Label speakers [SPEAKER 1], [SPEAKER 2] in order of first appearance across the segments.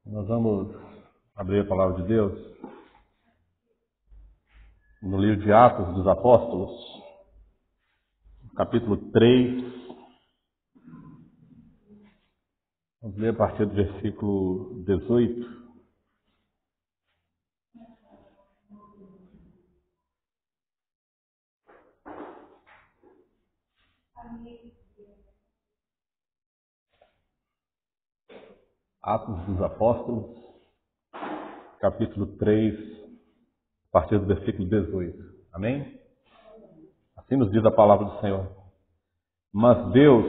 [SPEAKER 1] Nós vamos abrir a palavra de Deus no livro de Atos dos Apóstolos, capítulo 3. Vamos ler a partir do versículo 18. Atos dos Apóstolos, capítulo 3, a partir do versículo 18. Amém? Assim nos diz a palavra do Senhor. Mas Deus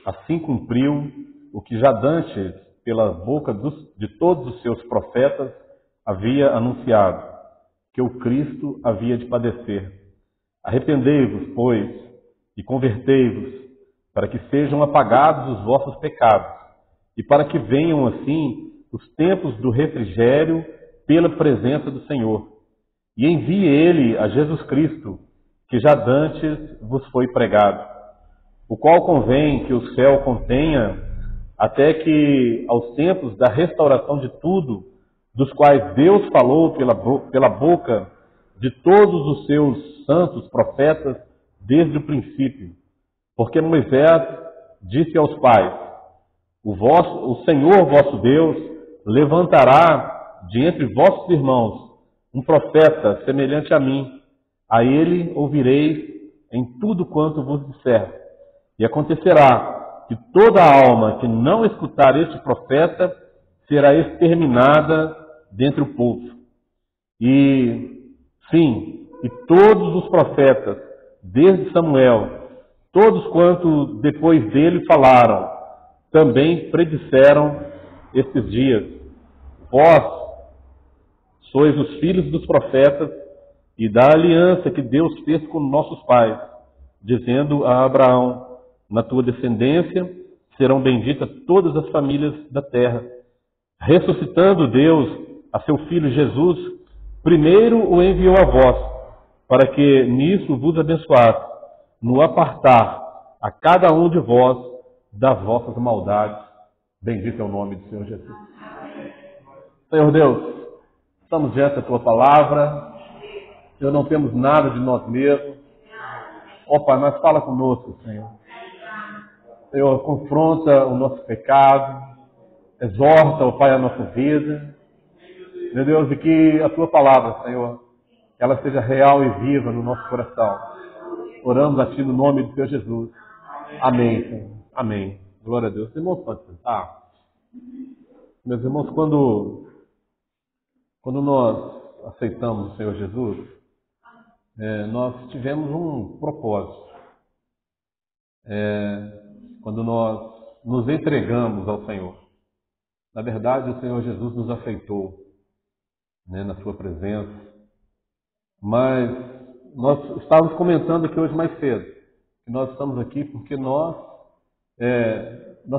[SPEAKER 1] assim cumpriu o que já dantes, pela boca de todos os seus profetas, havia anunciado, que o Cristo havia de padecer. Arrependei-vos, pois, e convertei-vos, para que sejam apagados os vossos pecados, e para que venham assim os tempos do refrigério pela presença do Senhor. E envie Ele a Jesus Cristo, que já dantes vos foi pregado, o qual convém que o céu contenha, até que aos tempos da restauração de tudo, dos quais Deus falou pela boca de todos os seus santos profetas desde o princípio. Porque Moisés disse aos pais: O Senhor vosso Deus levantará de entre vossos irmãos um profeta semelhante a mim. A ele ouvireis em tudo quanto vos disser. E acontecerá que toda alma que não escutar este profeta será exterminada dentre o povo. E todos os profetas, desde Samuel, todos quanto depois dele falaram, também predisseram estes dias. Vós sois os filhos dos profetas e da aliança que Deus fez com nossos pais, dizendo a Abraão: na tua descendência serão benditas todas as famílias da terra. Ressuscitando Deus a seu Filho Jesus, primeiro o enviou a vós, para que nisso vos abençoasse, no apartar a cada um de vós das vossas maldades. Bendito é o nome do Senhor Jesus. Senhor Deus, estamos diante da Tua palavra. Senhor, não temos nada de nós mesmos. Ó Pai, mas fala conosco, Senhor. Senhor, confronta o nosso pecado, exorta, ó Pai, a nossa vida. Meu Deus, e que a Tua palavra, Senhor, ela seja real e viva no nosso coração. Oramos a Ti no nome do Senhor Jesus. Amém, Senhor. Amém. Glória a Deus. Irmãos, pode sentar. Meus irmãos, quando nós aceitamos o Senhor Jesus, nós tivemos um propósito. Quando nós nos entregamos ao Senhor. Na verdade, o Senhor Jesus nos aceitou, na Sua presença. Mas nós estávamos comentando aqui hoje mais cedo, que nós estamos aqui porque nós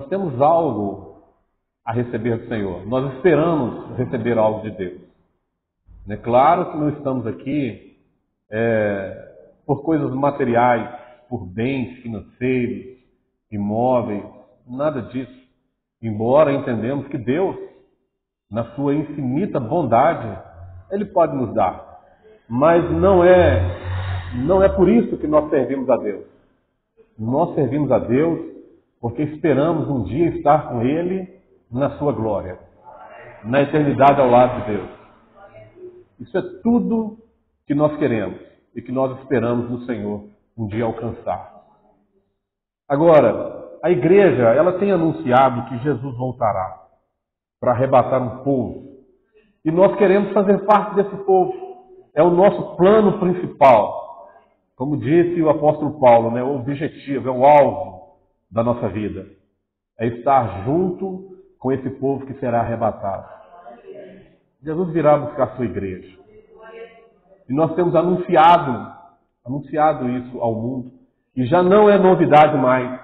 [SPEAKER 1] temos algo a receber do Senhor. Nós esperamos receber algo de Deus. É claro que não estamos aqui por coisas materiais, por bens financeiros, imóveis, nada disso. Embora entendemos que Deus, na sua infinita bondade, Ele pode nos dar. Mas não é por isso que nós servimos a Deus. Nós servimos a Deus porque esperamos um dia estar com Ele na sua glória, na eternidade ao lado de Deus. Isso é tudo que nós queremos e que nós esperamos no Senhor um dia alcançar. Agora, a igreja, ela tem anunciado que Jesus voltará para arrebatar um povo. E nós queremos fazer parte desse povo. É o nosso plano principal. Como disse o apóstolo Paulo, o objetivo, é o alvo da nossa vida. É estar junto com esse povo que será arrebatado. Jesus virá buscar a sua igreja. E nós temos anunciado isso ao mundo. E já não é novidade mais.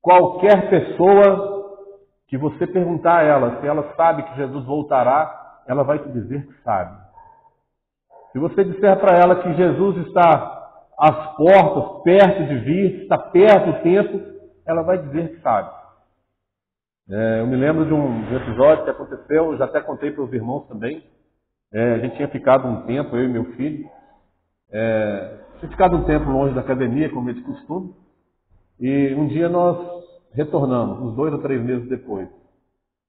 [SPEAKER 1] Qualquer pessoa que você perguntar a ela se ela sabe que Jesus voltará, ela vai te dizer que sabe. Se você disser para ela que Jesus está às portas, perto de vir, está perto o tempo, ela vai dizer que sabe. Eu me lembro de um episódio que aconteceu, já até contei para os irmãos também. A gente tinha ficado um tempo, eu e meu filho, tinha ficado um tempo longe da academia, como é de costume, e um dia nós retornamos, uns 2 ou 3 meses depois.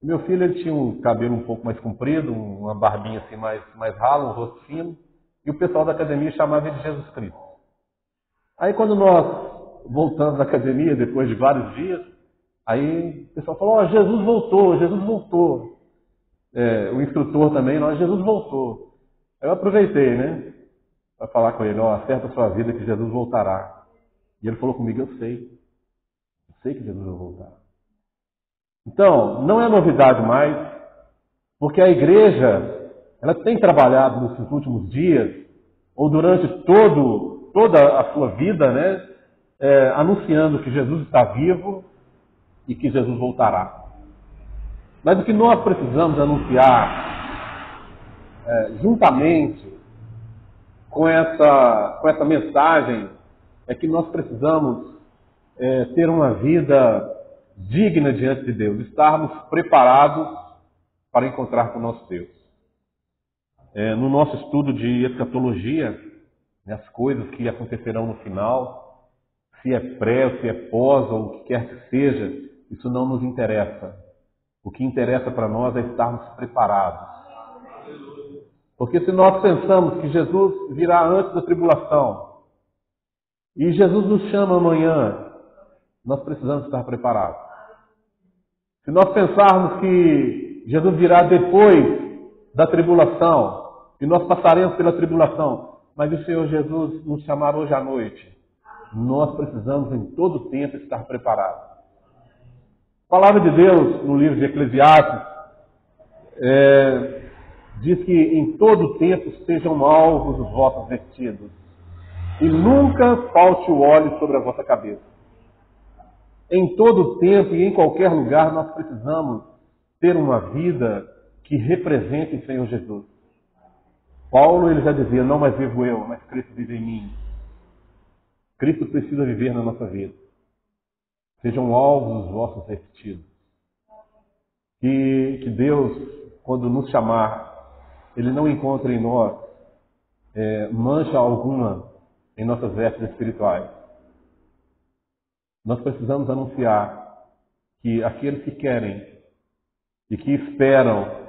[SPEAKER 1] Meu filho ele tinha um cabelo um pouco mais comprido, uma barbinha assim mais rala, um rosto fino, e o pessoal da academia chamava ele de Jesus Cristo. Aí quando nós voltamos da academia, depois de vários dias, aí o pessoal falou, Jesus voltou, Jesus voltou. O instrutor também, Jesus voltou. Aí eu aproveitei, né, para falar com ele, acerta a sua vida que Jesus voltará. E ele falou comigo, eu sei que Jesus vai voltar. Então, não é novidade mais, porque a igreja, ela tem trabalhado nesses últimos dias, ou durante toda a sua vida, né, anunciando que Jesus está vivo e que Jesus voltará. Mas o que nós precisamos anunciar, juntamente com essa mensagem, é que nós precisamos ter uma vida digna diante de Deus, estarmos preparados para encontrar com o nosso Deus. No nosso estudo de escatologia, as coisas que acontecerão no final, se é pré ou se é pós ou o que quer que seja, isso não nos interessa. O que interessa para nós é estarmos preparados. Porque se nós pensamos que Jesus virá antes da tribulação e Jesus nos chama amanhã, nós precisamos estar preparados. Se nós pensarmos que Jesus virá depois da tribulação e nós passaremos pela tribulação, mas o Senhor Jesus nos chamar hoje à noite, nós precisamos em todo tempo estar preparados. A palavra de Deus, no livro de Eclesiastes, diz que em todo tempo sejam alvos os vossos vestidos e nunca falte o óleo sobre a vossa cabeça. Em todo tempo e em qualquer lugar nós precisamos ter uma vida que represente o Senhor Jesus. Paulo ele já dizia, não mais vivo eu, mas Cristo vive em mim. Cristo precisa viver na nossa vida. Sejam alvos os vossos vestidos. Que Deus, quando nos chamar, Ele não encontre em nós mancha alguma em nossas vestes espirituais. Nós precisamos anunciar que aqueles que querem e que esperam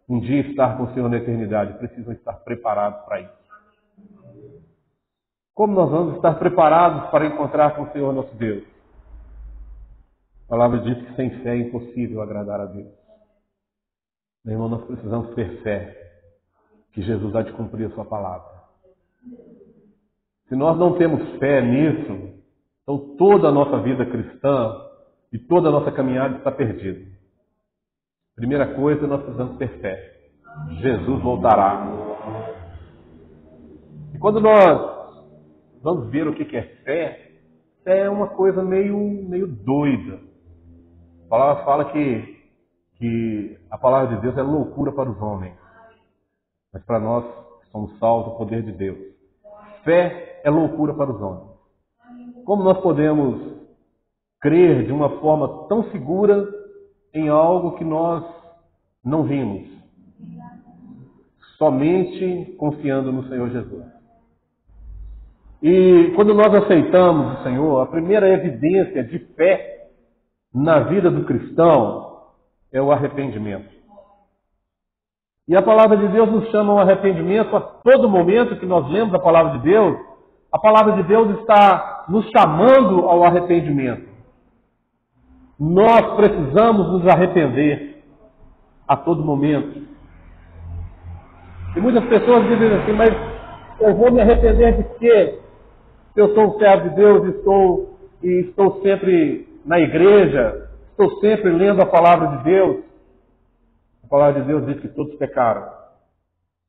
[SPEAKER 1] um dia estar com o Senhor na eternidade precisam estar preparados para isso. Como nós vamos estar preparados para encontrar com o Senhor nosso Deus? A palavra diz que sem fé é impossível agradar a Deus. Meu irmão, nós precisamos ter fé que Jesus há de cumprir a sua palavra. Se nós não temos fé nisso, então toda a nossa vida cristã e toda a nossa caminhada está perdida. Primeira coisa, nós precisamos ter fé. Jesus voltará. E quando nós vamos ver o que é fé, fé é uma coisa meio doida. A palavra fala que a palavra de Deus é loucura para os homens. Mas para nós que somos salvos, o poder de Deus. Fé é loucura para os homens. Como nós podemos crer de uma forma tão segura em algo que nós não vimos? Somente confiando no Senhor Jesus. E quando nós aceitamos o Senhor, a primeira evidência de fé na vida do cristão é o arrependimento. E a palavra de Deus nos chama ao arrependimento a todo momento que nós lemos a palavra de Deus. A palavra de Deus está nos chamando ao arrependimento. Nós precisamos nos arrepender a todo momento. E muitas pessoas dizem assim, mas eu vou me arrepender de quê? Se eu sou um servo de Deus e estou sempre na igreja, estou sempre lendo a palavra de Deus. A palavra de Deus diz que todos pecaram.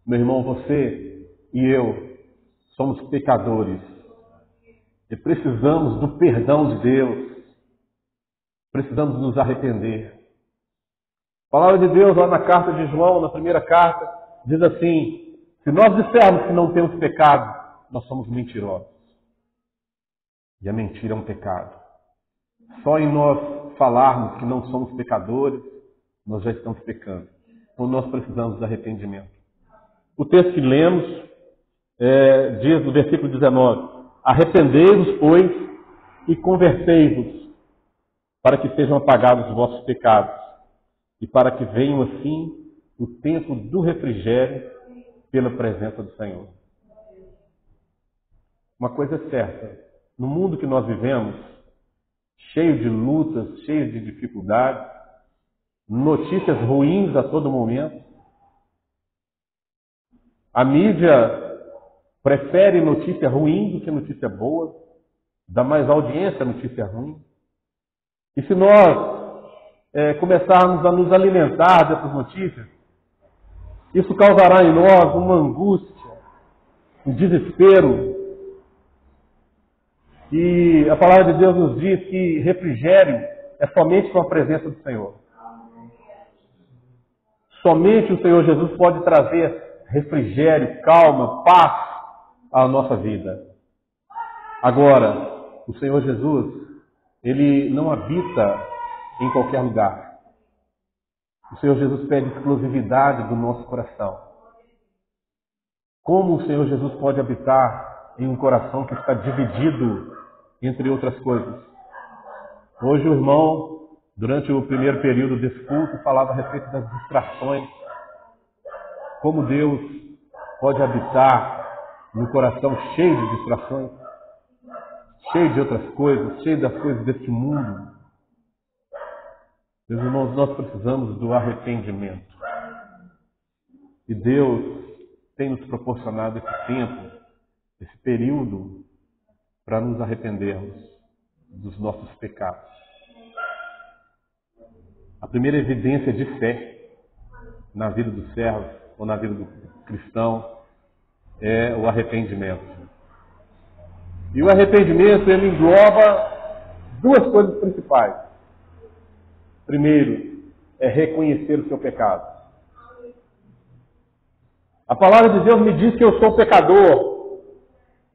[SPEAKER 1] Meu irmão, você e eu somos pecadores. E precisamos do perdão de Deus. Precisamos nos arrepender. A palavra de Deus lá na carta de João, na primeira carta, diz assim, se nós dissermos que não temos pecado, nós somos mentirosos. E a mentira é um pecado. Só em nós falarmos que não somos pecadores, nós já estamos pecando. Então nós precisamos de arrependimento. O texto que lemos diz no versículo 19: arrependei-vos, pois, e convertei-vos, para que sejam apagados os vossos pecados, e para que venham assim o tempo do refrigério pela presença do Senhor. Uma coisa é certa, no mundo que nós vivemos, cheio de lutas, cheio de dificuldades, notícias ruins a todo momento, a mídia prefere notícia ruim do que notícia boa, dá mais audiência à notícia ruim. E se nós começarmos a nos alimentar dessas notícias, isso causará em nós uma angústia, um desespero. E a palavra de Deus nos diz que refrigério é somente com a presença do Senhor. Somente o Senhor Jesus pode trazer refrigério, calma, paz à nossa vida. Agora, o Senhor Jesus, Ele não habita em qualquer lugar. O Senhor Jesus pede exclusividade do nosso coração. Como o Senhor Jesus pode habitar em um coração que está dividido entre outras coisas? Hoje o irmão, durante o primeiro período desse culto, falava a respeito das distrações. Como Deus pode habitar num coração cheio de distrações, cheio de outras coisas, cheio das coisas deste mundo. Meus irmãos, nós precisamos do arrependimento. E Deus tem nos proporcionado esse tempo, esse período, para nos arrependermos dos nossos pecados. A primeira evidência de fé na vida do servo ou na vida do cristão é o arrependimento. E o arrependimento, ele engloba duas coisas principais. Primeiro, é reconhecer o seu pecado. A palavra de Deus me diz que eu sou pecador.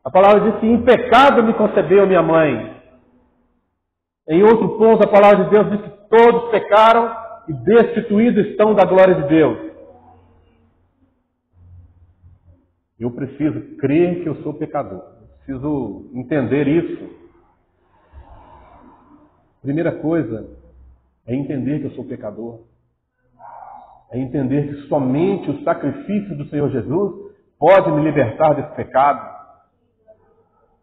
[SPEAKER 1] A palavra diz que em pecado me concebeu minha mãe. Em outro ponto, a palavra de Deus diz que todos pecaram e destituídos estão da glória de Deus. Eu preciso crer que eu sou pecador. Eu preciso entender isso. Primeira coisa é entender que eu sou pecador. É entender que somente o sacrifício do Senhor Jesus pode me libertar desse pecado.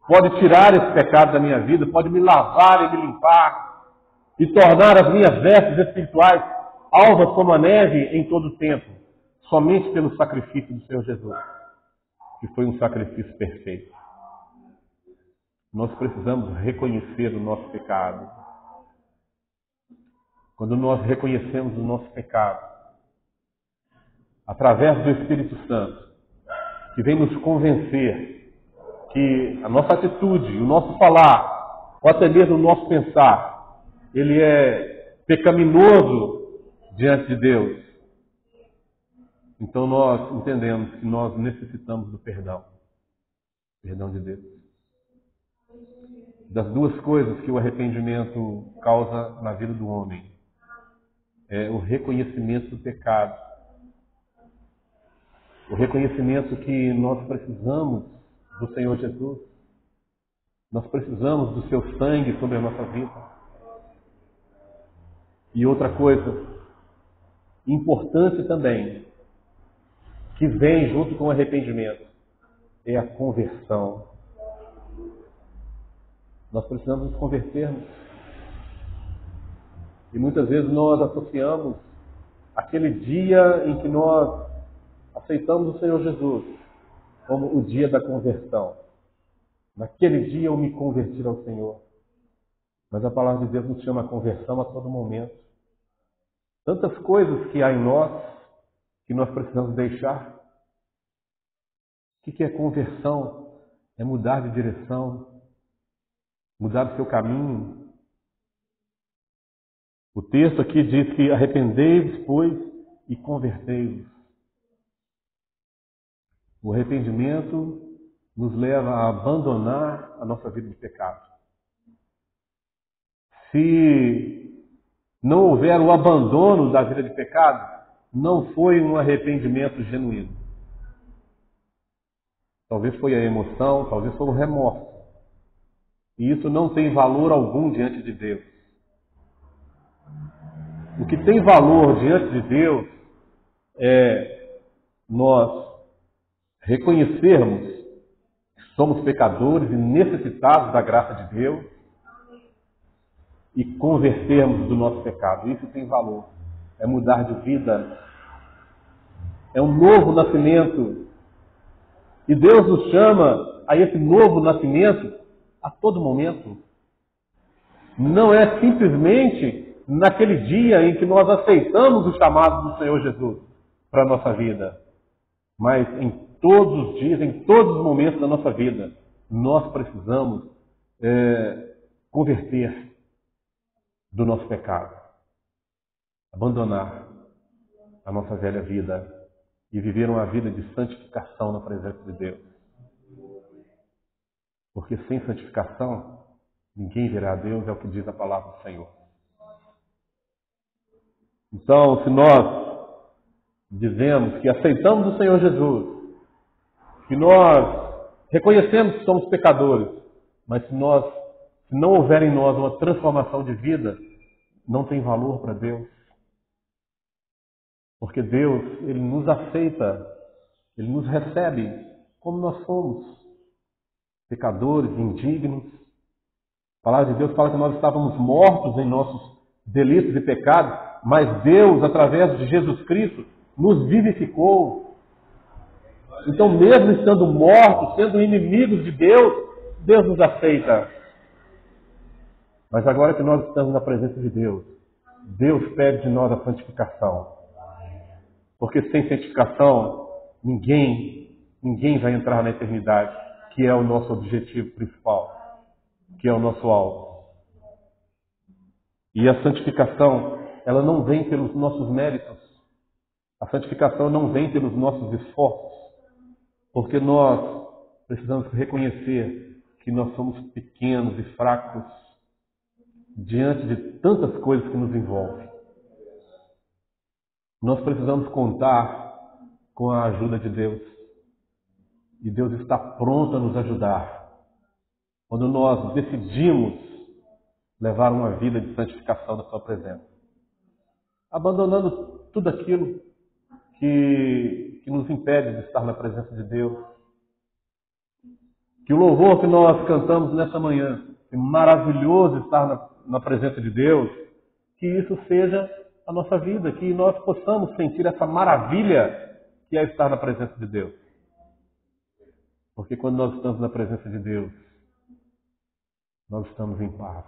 [SPEAKER 1] Pode tirar esse pecado da minha vida, pode me lavar e me limpar e tornar as minhas vestes espirituais alvas como a neve em todo o tempo. Somente pelo sacrifício do Senhor Jesus, que foi um sacrifício perfeito. Nós precisamos reconhecer o nosso pecado. Quando nós reconhecemos o nosso pecado, através do Espírito Santo, que vem nos convencer que a nossa atitude, o nosso falar, ou até mesmo o nosso pensar, ele é pecaminoso diante de Deus. Então nós entendemos que nós necessitamos do perdão. Perdão de Deus. Das duas coisas que o arrependimento causa na vida do homem, é o reconhecimento do pecado. O reconhecimento que nós precisamos do Senhor Jesus. Nós precisamos do seu sangue sobre a nossa vida. E outra coisa importante também, que vem junto com o arrependimento, é a conversão. Nós precisamos nos convertermos. E muitas vezes nós associamos aquele dia em que nós aceitamos o Senhor Jesus como o dia da conversão. Naquele dia eu me converti ao Senhor. Mas a palavra de Deus nos chama a conversão a todo momento. Tantas coisas que há em nós que nós precisamos deixar. O que é conversão? É mudar de direção, mudar o seu caminho. O texto aqui diz que arrependei-vos, pois, e convertei-vos. O arrependimento nos leva a abandonar a nossa vida de pecado. Se não houver o abandono da vida de pecado, não foi um arrependimento genuíno. Talvez foi a emoção, talvez foi o remorso. E isso não tem valor algum diante de Deus. O que tem valor diante de Deus é nós reconhecermos que somos pecadores e necessitados da graça de Deus e convertermos do nosso pecado. Isso tem valor. É mudar de vida. É um novo nascimento. E Deus nos chama a esse novo nascimento a todo momento. Não é simplesmente naquele dia em que nós aceitamos o chamado do Senhor Jesus para a nossa vida. Mas em todos os dias, em todos os momentos da nossa vida, nós precisamos converter do nosso pecado. Abandonar a nossa velha vida e viver uma vida de santificação na presença de Deus. Porque sem santificação, ninguém verá a Deus, é o que diz a palavra do Senhor. Então, se nós dizemos que aceitamos o Senhor Jesus, que nós reconhecemos que somos pecadores, mas se não houver em nós uma transformação de vida, não tem valor para Deus. Porque Deus, Ele nos aceita, Ele nos recebe como nós somos, pecadores, indignos. A palavra de Deus fala que nós estávamos mortos em nossos delitos e pecados, mas Deus, através de Jesus Cristo, nos vivificou. Então, mesmo estando mortos, sendo inimigos de Deus, Deus nos aceita. Mas agora que nós estamos na presença de Deus, Deus pede de nós a santificação. Porque sem santificação, ninguém vai entrar na eternidade, que é o nosso objetivo principal, que é o nosso alvo. E a santificação, ela não vem pelos nossos méritos. A santificação não vem pelos nossos esforços. Porque nós precisamos reconhecer que nós somos pequenos e fracos diante de tantas coisas que nos envolvem. Nós precisamos contar com a ajuda de Deus. E Deus está pronto a nos ajudar. Quando nós decidimos levar uma vida de santificação na sua presença. Abandonando tudo aquilo que nos impede de estar na presença de Deus. Que o louvor que nós cantamos nessa manhã, que maravilhoso estar na presença de Deus, que isso seja a nossa vida, que nós possamos sentir essa maravilha que é estar na presença de Deus. Porque quando nós estamos na presença de Deus, nós estamos em paz.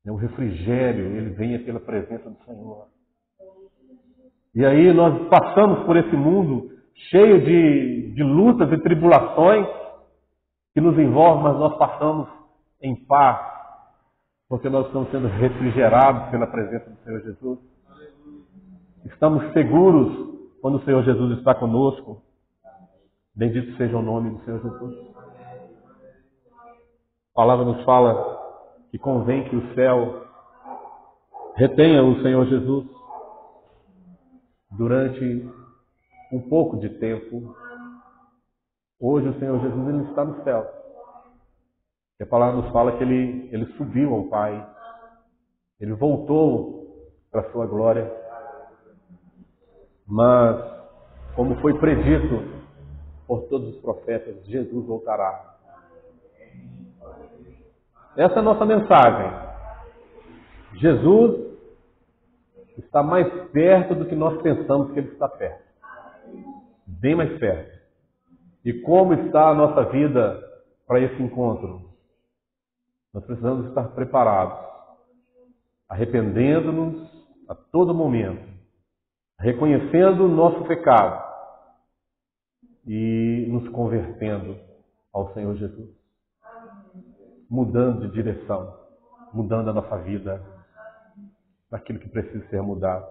[SPEAKER 1] O refrigério, ele vem pela presença do Senhor. E aí nós passamos por esse mundo cheio de lutas e tribulações que nos envolvem, mas nós passamos em paz, porque nós estamos sendo refrigerados pela presença do Senhor Jesus. Estamos seguros quando o Senhor Jesus está conosco. Bendito seja o nome do Senhor Jesus. A palavra nos fala que convém que o céu retenha o Senhor Jesus durante um pouco de tempo. Hoje o Senhor Jesus ele está no céu. E a palavra nos fala que ele subiu ao Pai. Ele voltou para a sua glória. Mas, como foi predito por todos os profetas, Jesus voltará. Essa é a nossa mensagem. Jesus está mais perto do que nós pensamos que Ele está perto. Bem mais perto. E como está a nossa vida para esse encontro? Nós precisamos estar preparados, arrependendo-nos a todo momento, reconhecendo o nosso pecado e nos convertendo ao Senhor Jesus. Mudando de direção, mudando a nossa vida naquilo que precisa ser mudado.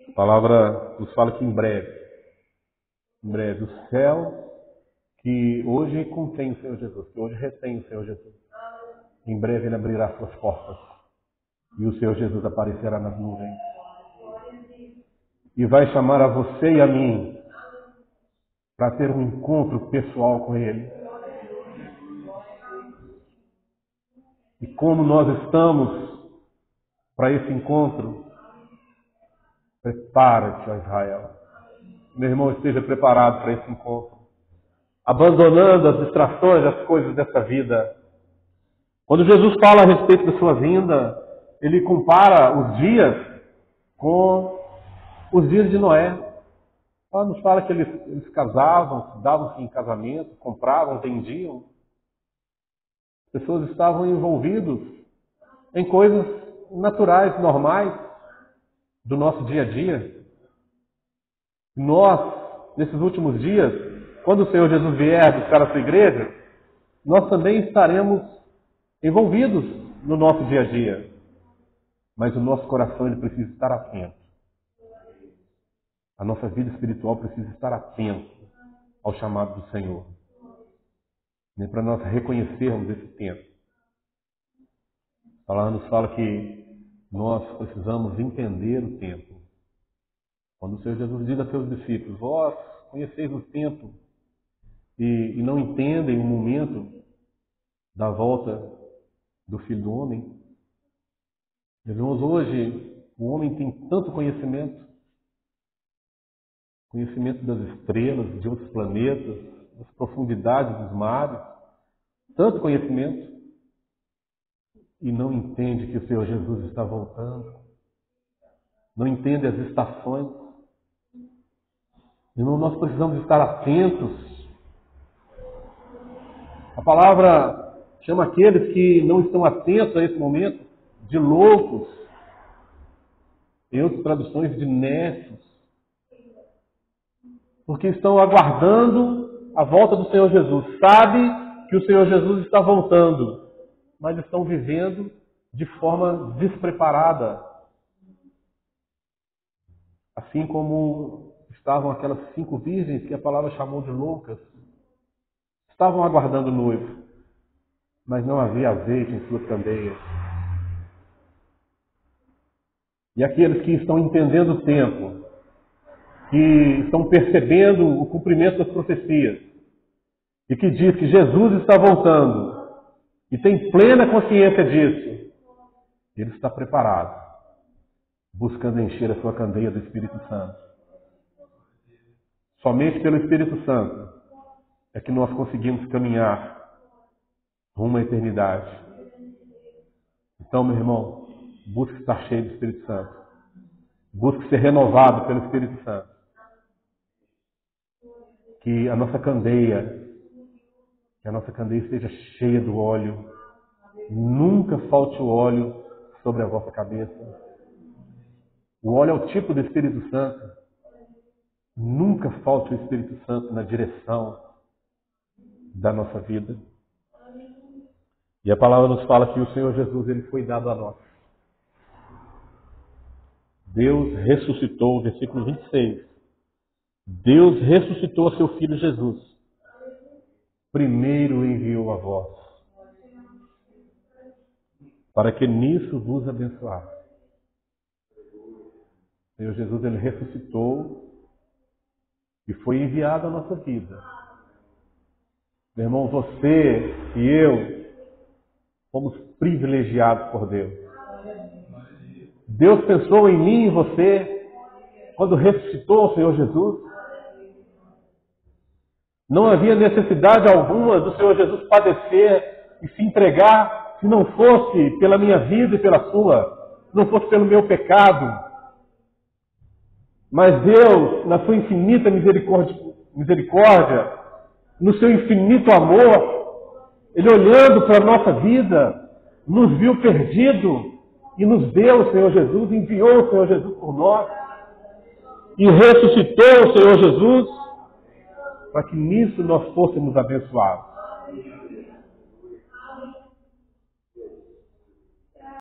[SPEAKER 1] A palavra nos fala que em breve, o céu que hoje contém o Senhor Jesus, que hoje retém o Senhor Jesus, Em breve Ele abrirá suas portas e o Senhor Jesus aparecerá nas nuvens. E vai chamar a você e a mim para ter um encontro pessoal com Ele. E como nós estamos para esse encontro? Prepara-te, ó Israel. Meu irmão, esteja preparado para esse encontro. Abandonando as distrações, as coisas dessa vida. Quando Jesus fala a respeito da sua vinda, Ele compara os dias com os dias de Noé. Ela nos fala que eles casavam, davam-se em casamento, compravam, vendiam. As pessoas estavam envolvidas em coisas naturais, normais, do nosso dia a dia. Nós, nesses últimos dias, quando o Senhor Jesus vier buscar a sua igreja, nós também estaremos envolvidos no nosso dia a dia. Mas o nosso coração ele precisa estar atento. A nossa vida espiritual precisa estar atento ao chamado do Senhor. Nem para nós reconhecermos esse tempo. A palavra nos fala que nós precisamos entender o tempo. Quando o Senhor Jesus diz a seus discípulos, vós conheceis o tempo e não entendem o momento da volta do Filho do Homem. Irmãos, hoje o homem tem tanto conhecimento das estrelas, de outros planetas, das profundidades dos mares, tanto conhecimento, e não entende que o Senhor Jesus está voltando, não entende as estações. Irmão, nós precisamos estar atentos. A palavra chama aqueles que não estão atentos a esse momento de loucos, em outras traduções de nécios, porque estão aguardando a volta do Senhor Jesus. Sabe que o Senhor Jesus está voltando, mas estão vivendo de forma despreparada. Assim como estavam aquelas 5 virgens que a palavra chamou de loucas. Estavam aguardando o noivo, mas não havia azeite em suas candeias. E aqueles que estão entendendo o tempo, que estão percebendo o cumprimento das profecias, e que diz que Jesus está voltando, e tem plena consciência disso, ele está preparado, buscando encher a sua candeia do Espírito Santo. Somente pelo Espírito Santo é que nós conseguimos caminhar rumo à eternidade. Então, meu irmão, busque estar cheio do Espírito Santo. Busque ser renovado pelo Espírito Santo. Que a nossa candeia esteja cheia do óleo. Nunca falte o óleo sobre a vossa cabeça. O óleo é o tipo do Espírito Santo. Nunca falte o Espírito Santo na direção da nossa vida. E a palavra nos fala que o Senhor Jesus ele foi dado a nós. Deus ressuscitou, versículo 26. Deus ressuscitou a seu Filho Jesus. Primeiro enviou a vós, para que nisso vos abençoasse. O Senhor Jesus ele ressuscitou e foi enviado à nossa vida. Meu irmão, você e eu fomos privilegiados por Deus. Deus pensou em mim e em você quando ressuscitou o Senhor Jesus. Não havia necessidade alguma do Senhor Jesus padecer e se entregar se não fosse pela minha vida e pela sua, se não fosse pelo meu pecado. Mas Deus, na sua infinita misericórdia, no seu infinito amor, Ele olhando para a nossa vida, nos viu perdido e nos deu o Senhor Jesus, enviou o Senhor Jesus por nós e ressuscitou o Senhor Jesus para que nisso nós fôssemos abençoados.